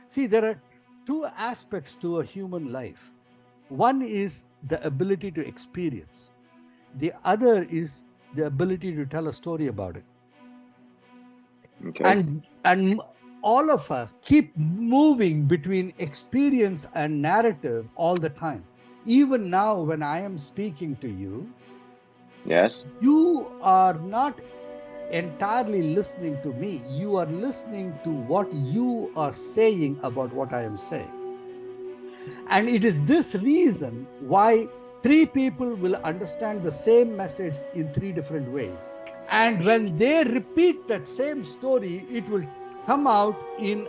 See, there are two aspects to a human life. One is the ability to experience. The other is the ability to tell a story about it. Okay. And all of us keep moving between experience and narrative all the time. Even now, when I am speaking to you, Yes. you are not entirely listening to me. You are listening to what you are saying about what I am saying. And it is this reason why three people will understand the same message in three different ways. And when they repeat that same story, it will come out in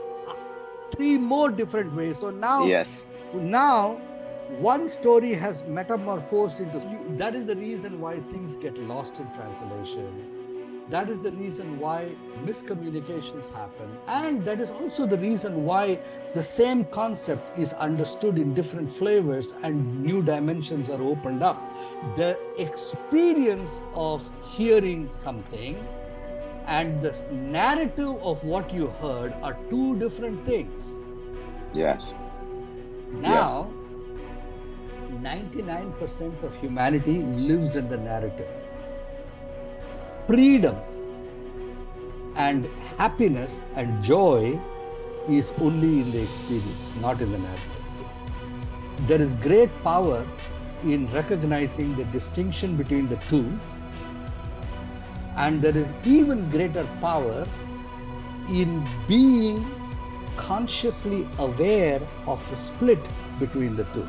three more different ways. So Yes. now one story has metamorphosed into that is the reason why things get lost in translation. That is the reason why miscommunications happen. And that is also the reason why the same concept is understood in different flavors and new dimensions are opened up. The experience of hearing something and the narrative of what you heard are two different things. Yes. Now, 99% of humanity lives in the narrative. Freedom and happiness and joy is only in the experience, not in the narrative. There is great power in recognizing the distinction between the two, and there is even greater power in being consciously aware of the split between the two.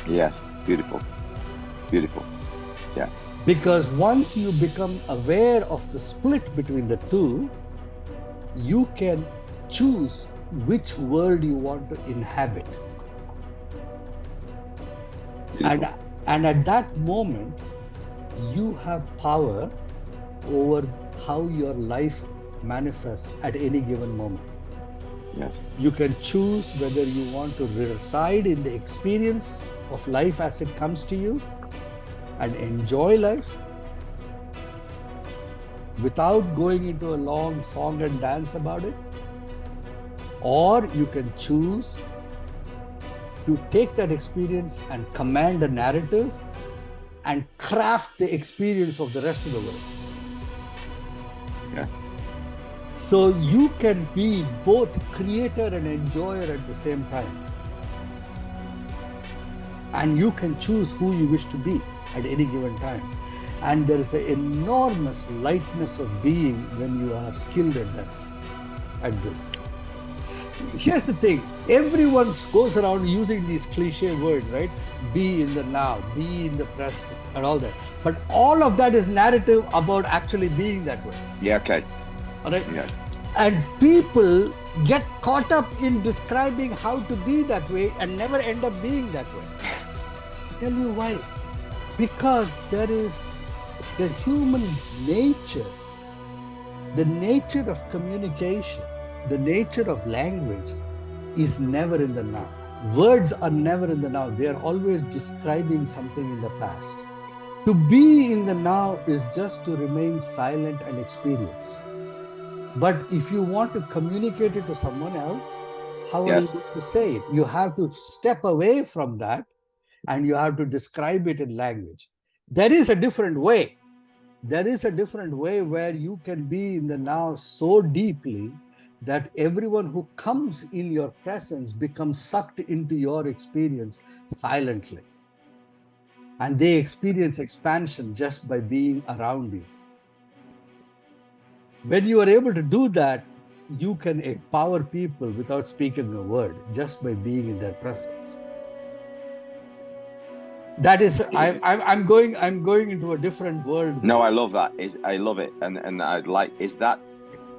Yes. Beautiful. Beautiful. Yeah. Because once you become aware of the split between the two, you can choose which world you want to inhabit. And at that moment, you have power over how your life manifests at any given moment. Yes. You can choose whether you want to reside in the experience of life as it comes to you and enjoy life without going into a long song and dance about it, or you can choose to take that experience and command a narrative and craft the experience of the rest of the world. Yes. So you can be both creator and enjoyer at the same time. And you can choose who you wish to be at any given time. And there is an enormous lightness of being when you are skilled at this. Here's the thing, everyone goes around using these cliche words, right? Be in the now, be in the present, and all that. But all of that is narrative about actually being that way. Yeah, okay. All right? Yes. And people get caught up in describing how to be that way and never end up being that way. I'll tell you why. Because there is the human nature, the nature of communication, the nature of language is never in the now. Words are never in the now. They are always describing something in the past. To be in the now is just to remain silent and experience. But if you want to communicate it to someone else, how are you going to say it? You have to step away from that and you have to describe it in language. There is a different way. There is a different way where you can be in the now so deeply that everyone who comes in your presence becomes sucked into your experience silently. And they experience expansion just by being around you. When you are able to do that, you can empower people without speaking a word, just by being in their presence. That is, I'm going into a different world. No, I love that. I love it, and I like. Is that?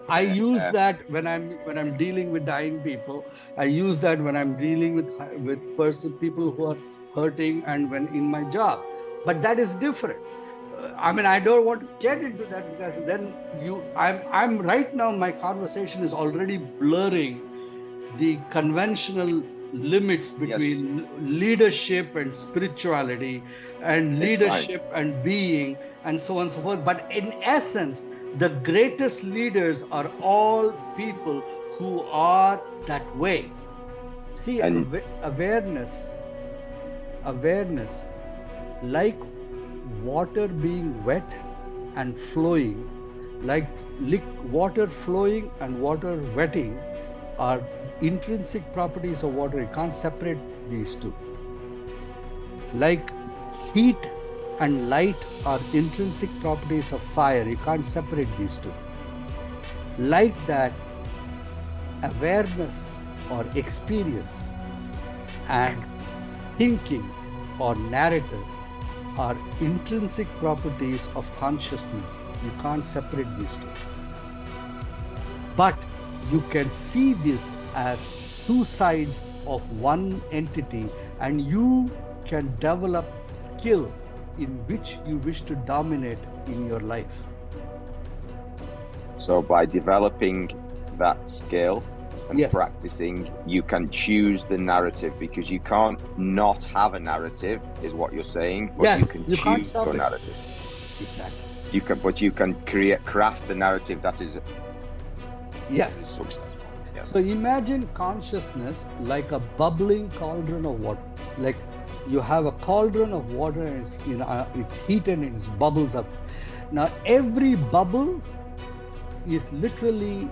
I use that when I'm dealing with dying people. I use that when I'm dealing with people who are hurting, and when in my job. But that is different. I mean, I don't want to get into that because then I'm right now. My conversation is already blurring the conventional limits between leadership and spirituality, and leadership and being, and so on and so forth. But in essence, the greatest leaders are all people who are that way. See, And- awareness, like water being wet and flowing, like water flowing and water wetting are intrinsic properties of water. You can't separate these two. Like heat and light are intrinsic properties of fire. You can't separate these two. Like that, awareness or experience and thinking or narrative are intrinsic properties of consciousness. You can't separate these two. But you can see this as two sides of one entity, and you can develop skill in which you wish to dominate in your life. So by developing that skill and Yes. practicing, you can choose the narrative, because you can't not have a narrative, is what you're saying. But Yes, you can you can't choose stop your it. narrative. Exactly. You can craft the narrative that is Yes. successful. Yeah. So imagine consciousness like a bubbling cauldron of water. Like you have a cauldron of water and it's heated and it bubbles up. Now every bubble is literally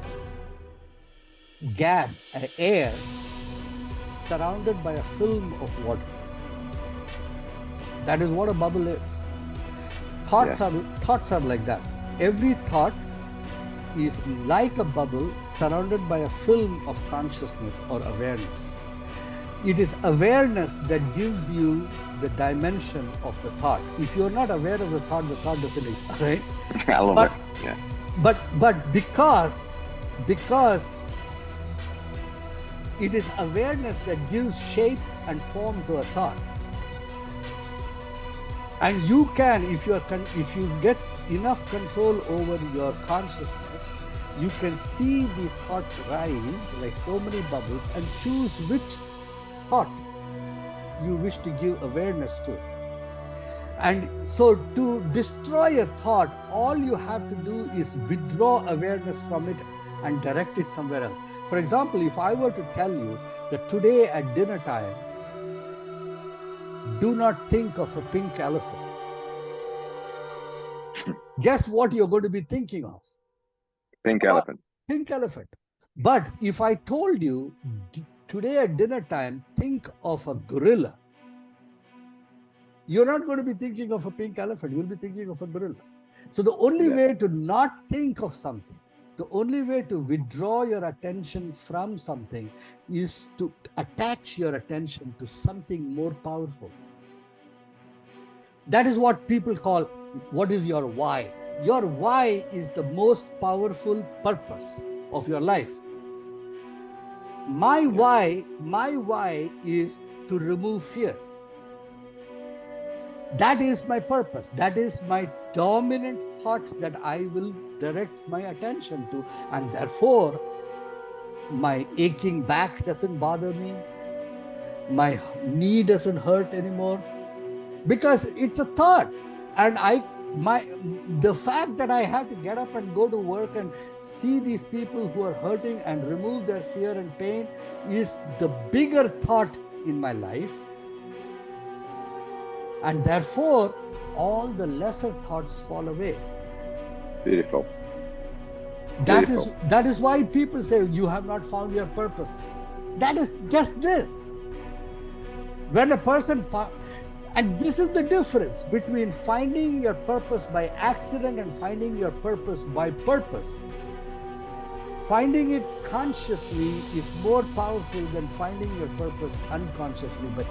gas, air, surrounded by a film of water. That is what a bubble is. Thoughts are like that. Every thought is like a bubble surrounded by a film of consciousness or awareness. It is awareness that gives you the dimension of the thought. If you're not aware of the thought doesn't exist, right? I love But- it. Yeah. But because it is awareness that gives shape and form to a thought. And you can, if you get enough control over your consciousness, you can see these thoughts rise like so many bubbles and choose which thought you wish to give awareness to. And so to destroy a thought, all you have to do is withdraw awareness from it and direct it somewhere else. For example, if I were to tell you that today at dinner time, do not think of a pink elephant. Guess what you're going to be thinking of? Pink elephant. Pink elephant. But if I told you today at dinner time, think of a gorilla, you're not going to be thinking of a pink elephant. You'll be thinking of a gorilla. So the only way to not think of something, the only way to withdraw your attention from something is to attach your attention to something more powerful. That is what people call, what is your why? Your why is the most powerful purpose of your life. My why is to remove fear. That is my purpose. That is my dominant thought that I will direct my attention to. And therefore, my aching back doesn't bother me. My knee doesn't hurt anymore because it's a thought. And the fact that I have to get up and go to work and see these people who are hurting and remove their fear and pain is the bigger thought in my life. And therefore, all the lesser thoughts fall away. Beautiful. That is why people say you have not found your purpose. That is just this. When a person, and this is the difference between finding your purpose by accident and finding your purpose by purpose. Finding it consciously is more powerful than finding your purpose unconsciously. But